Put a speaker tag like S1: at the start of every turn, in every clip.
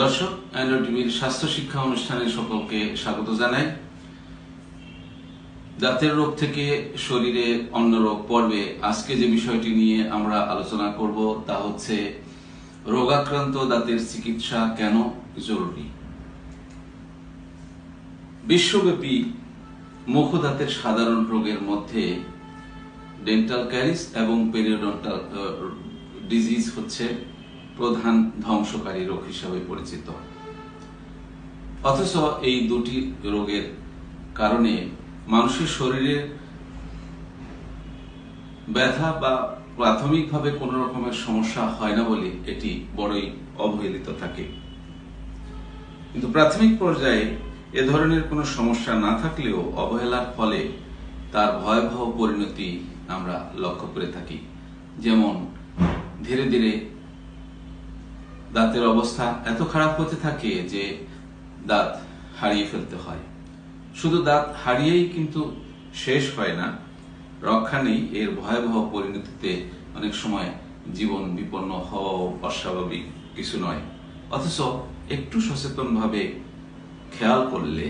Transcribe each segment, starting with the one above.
S1: দর্শক, অ্যান্ড্রয়েড টিভির স্বাস্থ্য শিক্ষা অনুষ্ঠানে সকলকে স্বাগত জানাই। দাঁতের রোগ থেকে শরীরে অন্য রোগ পর্বে আজকে যে বিষয়টি নিয়ে আমরা আলোচনা করব তা হচ্ছে রোগাক্রান্ত দাঁতের চিকিৎসা কেন জরুরি। বিশ্বব্যাপী মুখ দাঁতের সাধারণ রোগের মধ্যে ডেন্টাল ক্যারিস এবং পেরিওডন্টাল ডিজিজ হচ্ছে প্রধান ধ্বংসকারী রোগ হিসাবে পরিচিত। অথচ এই দুটি রোগের কারণে মানুষের শরীরে ব্যথা বা প্রাথমিকভাবে কোন রকমের সমস্যা হয় না বলে এটি বড়ই অবহেলিত থাকে। কিন্তু প্রাথমিক পর্যায়ে এ ধরনের কোনো সমস্যা না থাকলেও অবহেলার ফলে তার ভয়াবহ পরিণতি আমরা লক্ষ্য করে থাকি। যেমন ধীরে ধীরে দাঁতের অবস্থা এত খারাপ হতে থাকে যে দাঁত হারিয়ে ফেলতে হয়। শুধু দাঁত হারিয়েই কিন্তু শেষ হয় না, রক্ষা নেই। এর ভয়াবহ পরিণতিতে অনেক সময় জীবন বিপন্ন হওয়াও অস্বাভাবিক কিছু নয়। অথচ একটু সচেতনভাবে খেয়াল করলে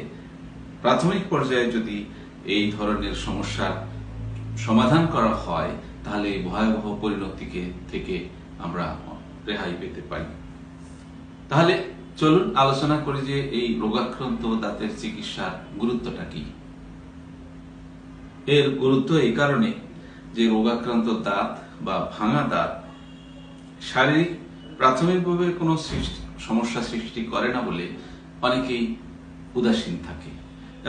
S1: প্রাথমিক পর্যায়ে যদি এই ধরনের সমস্যার সমাধান করা হয় তাহলে এই ভয়াবহ পরিণতিকে থেকে আমরা রেহাই পেতে পারি। তাহলে চলুন আলোচনা করি যে এই রোগাক্রান্ত দাঁতের চিকিৎসার গুরুত্বটা কি। এর গুরুত্ব এই কারণে যে রোগাক্রান্ত দাঁত বা ভাঙা দাঁত শারীরিক প্রাথমিকভাবে কোনো সমস্যা সৃষ্টি করে না বলে অনেকেই উদাসীন থাকে,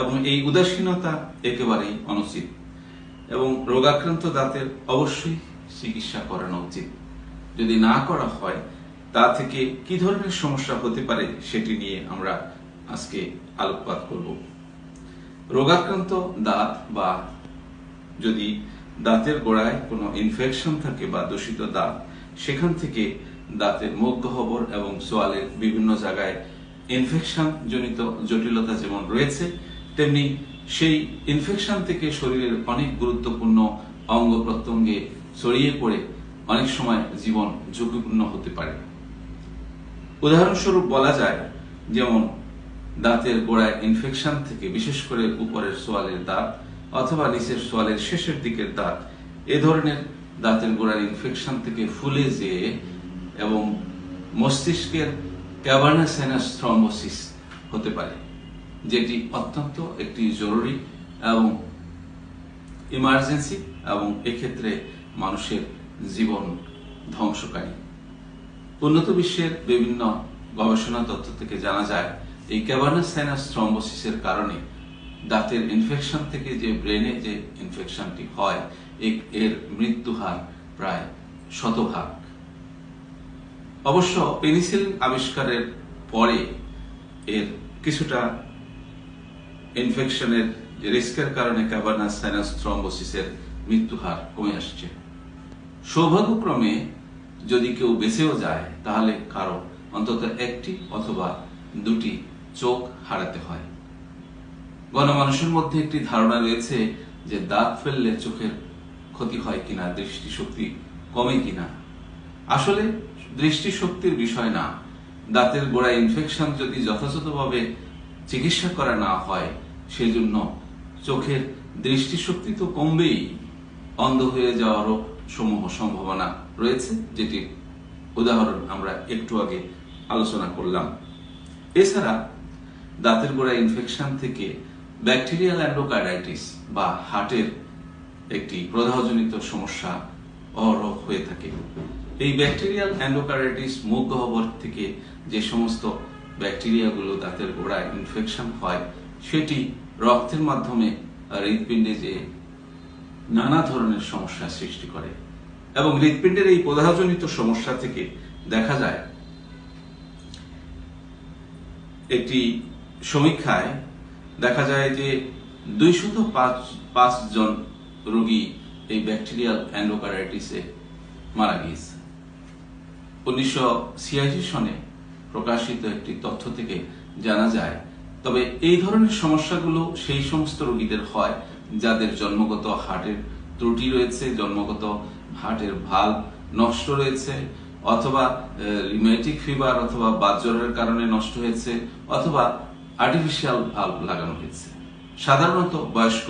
S1: এবং এই উদাসীনতা একেবারেই অনুচিত এবং রোগাক্রান্ত দাঁতের অবশ্যই চিকিৎসা করানো উচিত। যদি না করা হয় তা থেকে কি ধরনের সমস্যা হতে পারে সেটি নিয়ে আমরা আজকে আলোকপাত করব। রোগাক্রান্ত দাঁত বা যদি দাঁতের গোড়ায় কোনো ইনফেকশন থাকে বা দূষিত দাঁত, সেখান থেকে দাঁতের মুখ গহ্বর এবং চোয়ালের বিভিন্ন জায়গায় ইনফেকশন জনিত জটিলতা যেমন রয়েছে, তেমনি সেই ইনফেকশন থেকে শরীরের অনেক গুরুত্বপূর্ণ অঙ্গ প্রত্যঙ্গে ছড়িয়ে পড়ে অনেক সময় জীবন ঝুঁকিপূর্ণ হতে পারে। উদাহরণস্বরূপ বলা যায়, যেমন দাঁতের গোড়ায় ইনফেকশন থেকে বিশেষ করে উপরের সোয়ালের দাঁত অথবা নিচের সোয়ালের শেষের দিকের দাঁত, এ ধরনের দাঁতের গোড়ার ইনফেকশন থেকে ফুলে যেয়ে এবং মস্তিষ্কের ক্যাভার্নাস সাইনাস থ্রম্বোসিস হতে পারে, যেটি অত্যন্ত একটি জরুরি এবং ইমার্জেন্সি এবং এক্ষেত্রে মানুষের জীবন ধ্বংসকারী। উন্নত বিশ্বের বিভিন্ন গবেষণা তথ্য থেকে জানা যায় এই ক্যাভার্নাস সাইনাস থ্রম্বোসিসের কারণে দাঁতের ইনফেকশন থেকে যে ব্রেনে যে ইনফেকশনটি হয় এর মৃত্যু হার প্রায় 100%। অবশ্য পেনিসিলিন আবিষ্কারের পরে এর কিছুটা ইনফেকশনের রিস্কের কারণে ক্যাভার্নাস সাইনাস থ্রম্বোসিসের মৃত্যু হার কমে আসছে। সৌভাগ্যক্রমে যদি কেউ বেঁচেও যায় তাহলে কারো অন্তত একটি অথবা দুটি চোখ হারাতে হয়। গণমানুষের মধ্যে একটি ধারণা রয়েছে যে দাঁত ফেললে চোখের ক্ষতি হয় কিনা, দৃষ্টিশক্তি কমে কিনা। আসলে দৃষ্টিশক্তির বিষয় না, দাঁতের গোড়ায় ইনফেকশন যদি যথাযথভাবে চিকিৎসা করা না হয় সেজন্য চোখের দৃষ্টিশক্তি তো কমবেই, অন্ধ হয়ে যাওয়ারও সমূহ সম্ভাবনা রয়েছে, যেটির উদাহরণ আমরা একটু আগে আলোচনা করলাম। এছাড়া দাঁতের গোড়ায় ইনফেকশন থেকে ব্যাকটেরিয়াল এন্ডোকার্ডাইটিস বা হার্টের একটি প্রদাহজনিত সমস্যা অহরহ হয়ে থাকে। এই ব্যাকটেরিয়াল এন্ডোকার্ডাইটিস মুখ গহ্বর থেকে যে সমস্ত ব্যাকটেরিয়াগুলো দাঁতের গোড়ায় ইনফেকশন হয় সেটি রক্তের মাধ্যমে হৃৎপিণ্ডে যে নানা ধরনের সমস্যা সৃষ্টি করে, এবং হৃৎপিণ্ডের এই প্রদাহজনিত সমস্যা থেকে দেখা যায়, একটি সমীক্ষায় দেখা যায় যে 205 জন রোগী এই ব্যাকটেরিয়াল এন্ডোকার্ডাইটিসে মারা গিয়েছে। 1986 সনে প্রকাশিত একটি তথ্য থেকে জানা যায়। তবে এই ধরনের সমস্যাগুলো সেই সমস্ত রোগীদের হয় যাদের জন্মগত হার্টের ত্রুটি রয়েছে, জন্মগত হার্টের ভালভ নষ্ট রয়েছে, অথবা রিউমেটিক ফিভার অথবা বাতজ্বরের কারণে নষ্ট হয়েছে, অথবা আর্টিফিশিয়াল ভালভ লাগানো হয়েছে। সাধারণত বয়স্ক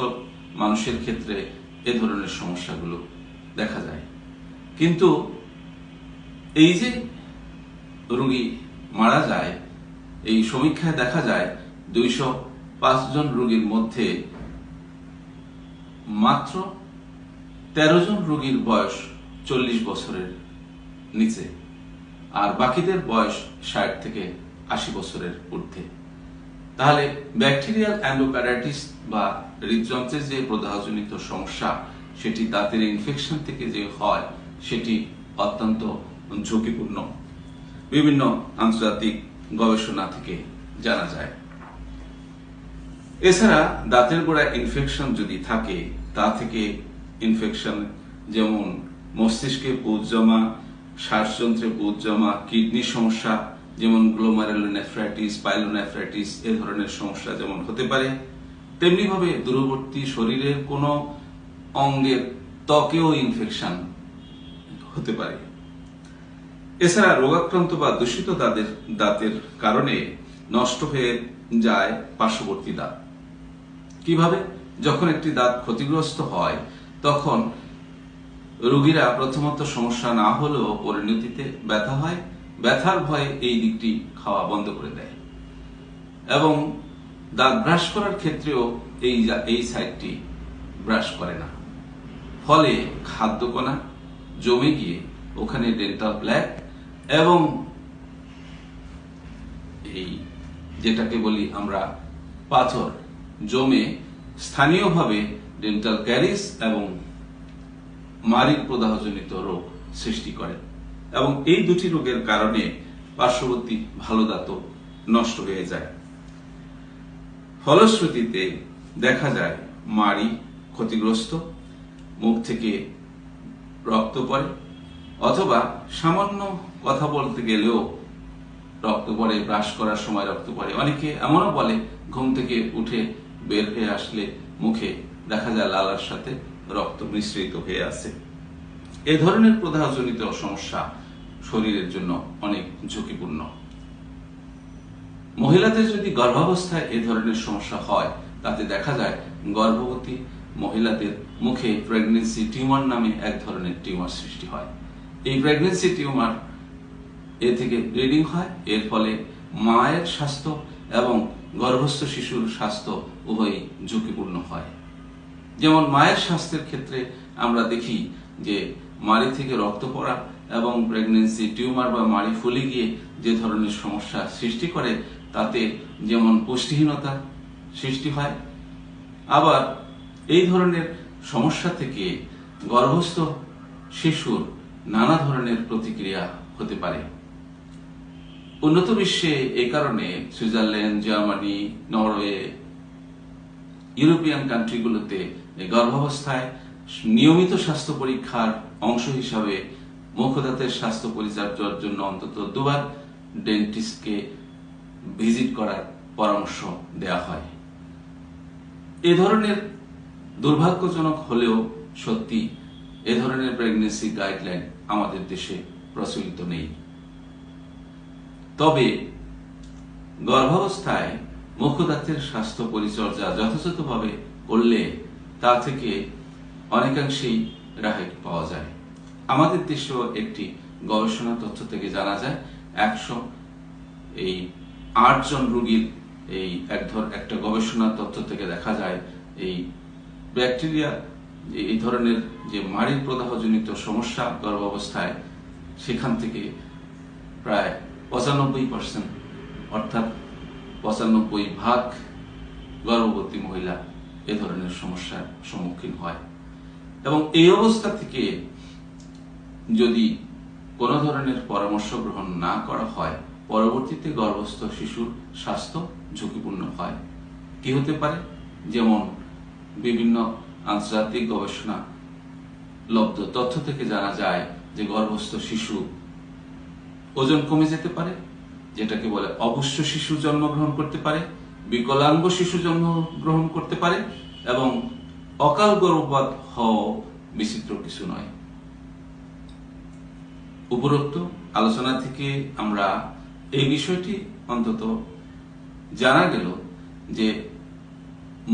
S1: মানুষের ক্ষেত্রে এ ধরনের সমস্যাগুলো দেখা যায়। কিন্তু এই যে রোগী মারা যায়, এই সমীক্ষায় দেখা যায় 205 জন রোগীর মধ্যে মাত্র 13 জন রোগীর বয়স 40 বছরের নিচে, আর বাকিদের বয়স 60 থেকে 80 বছরের ঊর্ধ্বে। তাহলে ব্যাকটেরিয়াল এন্ডোকার্ডাইটিস বা হৃদযন্ত্রের যে প্রদাহজনিত সমস্যা, সেটি দাঁতের ইনফেকশন থেকে যে হয়, সেটি অত্যন্ত ঝুঁকিপূর্ণ। বিভিন্ন আন্তর্জাতিক গবেষণা থেকে জানা যায়। এছাড়া দাঁতের গোড়ায় ইনফেকশন যদি থাকে, তা থেকে ইনফেকশন যেমন মস্তিষ্কে পুঁজ জমা, শ্বাসযন্ত্রে পুঁজ জমা, কিডনি সমস্যা যেমন গ্লোমারুলোনেফ্রাইটিস, পাইলোনেফ্রাইটিস এ ধরনের সমস্যা যেমন হতে পারে, তেমনি ভাবে দূরবর্তী শরীরের কোনো অঙ্গের ত্বকেও ইনফেকশন হতে পারে। এছাড়া রোগাক্রান্ত বা দূষিত দাঁতের কারণে নষ্ট হয়ে যায় পার্শ্ববর্তী দাঁত। কিভাবে? যখন একটি দাঁত ক্ষতিগ্রস্ত হয়, তখন রোগীরা প্রথমত সমস্যা না হলেও পরিণতিতে ব্যথা হয়, ব্যথার ভয়ে এই দিকটি খাওয়া বন্ধ করে দেয়, এবং দাঁত ব্রাশ করার ক্ষেত্রেও এই সাইডটি ব্রাশ করে না। ফলে খাদ্যকণা জমে গিয়ে ওখানে ডেন্টাল প্ল্যাক এবং এই যেটাকে বলি আমরা পাথর জমে স্থানীয়ভাবে ডেন্টাল ক্যারিস এবং মাড়ির প্রদাহজনিত রোগ সৃষ্টি করে, এবং এই দুটি রোগের কারণে পার্শ্ববর্তী ভালো দাঁতও নষ্ট হয়ে যায়। ফলশ্রুতিতে দেখা যায় মাড়ি ক্ষতিগ্রস্ত, মুখ থেকে রক্ত পড়ে, অথবা সামান্য কথা বলতে গেলেও রক্ত পড়ে, ব্রাশ করার সময় রক্ত পড়ে। অনেকে এমনও বলে ঘুম থেকে উঠে বের হয়ে আসলে মুখে দেখা যায় লালার সাথে রক্ত মিশ্রিত হয়ে আছে। এ ধরনের প্রদাহজনিত সমস্যা শরীরের জন্য অনেক ঝুঁকিপূর্ণ। মহিলাদের যদি গর্ভাবস্থায় এ ধরনের সমস্যা হয়, তাতে দেখা যায় গর্ভবতী মহিলাদের মুখে প্রেগন্যান্সি টিউমার নামে এক ধরনের টিউমার সৃষ্টি হয়। এই প্রেগন্যান্সি টিউমার এ থেকে ব্লিডিং হয়, এর ফলে মায়ের স্বাস্থ্য এবং গর্ভস্থ শিশুর স্বাস্থ্য উভয়ই ঝুঁকিপূর্ণ হয়। যেমন মায়ের স্বাস্থ্যের ক্ষেত্রে আমরা দেখি যে মাড়ি থেকে রক্ত পড়া এবং প্রেগন্যান্সি টিউমার বা মাড়ি ফুলে গিয়ে যে ধরনের সমস্যা সৃষ্টি করে, তাতে যেমন পুষ্টিহীনতা সৃষ্টি হয়, আবার এই ধরনের সমস্যা থেকে গর্ভস্থ শিশুর নানা ধরনের প্রতিক্রিয়া হতে পারে। উন্নত বিশ্বে এই কারণে সুইজারল্যান্ড, জার্মানি, নরওয়ে, ইউরোপিয়ান কান্ট্রিগুলোতে গর্ভাবস্থায় নিয়মিত স্বাস্থ্য পরীক্ষার অংশ হিসাবে মুখ ও দাঁতের স্বাস্থ্য পরিচর্যার জন্য অন্তত 2 বার ডেন্টিস্টকে ভিজিট করার পরামর্শ দেওয়া হয়। এ ধরনের দুর্ভাগ্যজনক হলেও সত্যি এ ধরনের প্রেগন্যান্সি গাইডলাইন আমাদের দেশে প্রচলিত নেই। তবে গর্ভাবস্থায় মুখ ও দাঁতের স্বাস্থ্য পরিচর্যা যথাযথভাবে করলে তা থেকে অনেকাংশেই রেহাই পাওয়া যায়। আমাদের দেশেও একটি গবেষণা তথ্য থেকে জানা যায় 108 জন রোগীর একটা গবেষণা তথ্য থেকে দেখা যায় এই ব্যাকটেরিয়া এই ধরনের যে মাড়ির প্রদাহজনিত সমস্যা গর্ভাবস্থায়, সেখান থেকে প্রায় 95% অর্থাৎ 95% গর্ভবতী মহিলা এ ধরনের সমস্যার সম্মুখীন হয়। এবং এই অবস্থা থেকে যদি কোনো ধরনের পরামর্শ গ্রহণ না করা হয়, পরবর্তীতে গর্ভস্থ শিশুর স্বাস্থ্য ঝুঁকিপূর্ণ হয়। কি হতে পারে? যেমন বিভিন্ন আন্তর্জাতিক গবেষণা লব্ধ তথ্য থেকে জানা যায় যে গর্ভস্থ শিশু ওজন কমে যেতে পারে, যেটাকে বলে অপুষ্ট শিশু জন্মগ্রহণ করতে পারে, বিকলাঙ্গ শিশু জন্মগ্রহণ করতে পারে, এবং অকাল গর্ভপাত হওয়া বিচিত্র কিছু নয়। উপরোক্ত আলোচনা থেকে আমরা এই বিষয়টি অন্তত জানা গেল যে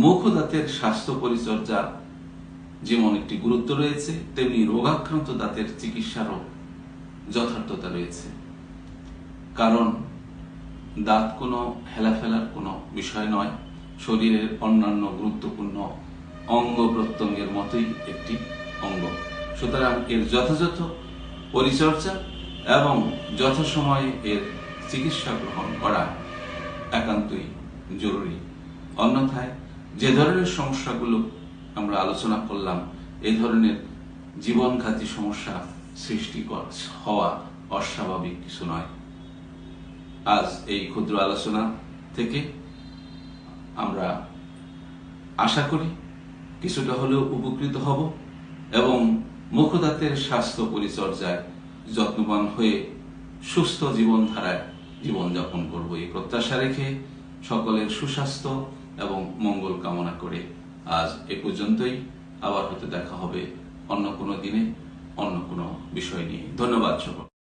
S1: মুখ ও দাঁতের স্বাস্থ্য পরিচর্যা যেমন একটি গুরুত্ব রয়েছে, তেমনি রোগাক্রান্ত দাঁতের চিকিৎসারও যথার্থতা রয়েছে। কারণ দাঁত কোনো হেলাফেলার কোনো বিষয় নয়, শরীরের অন্যান্য গুরুত্বপূর্ণ অঙ্গ প্রত্যঙ্গের মতোই একটি অঙ্গ। সুতরাং এর যথাযথ পরিচর্যা এবং যথাসময়ে এর চিকিৎসা গ্রহণ করা একান্তই জরুরি। অন্যথায় যে ধরনের সমস্যাগুলো আমরা আলোচনা করলাম, এই ধরনের জীবনঘাতী সমস্যা সৃষ্টি হওয়া অস্বাভাবিক কিছু নয়। আজ এই ক্ষুদ্র আলোচনা থেকে আমরা আশা করি কিছুটা হলেও উপকৃত হব এবং মুখ ও দাঁতের স্বাস্থ্য পরিচর্যায় যত্নবান হয়ে সুস্থ জীবনধারায় জীবনযাপন করব, এই প্রত্যাশা রেখে সকলের সুস্বাস্থ্য এবং মঙ্গল কামনা করে আজ এ পর্যন্তই। আবার হয়তো দেখা হবে অন্য কোনো দিনে অন্য কোনো বিষয় নিয়ে। ধন্যবাদ সকল।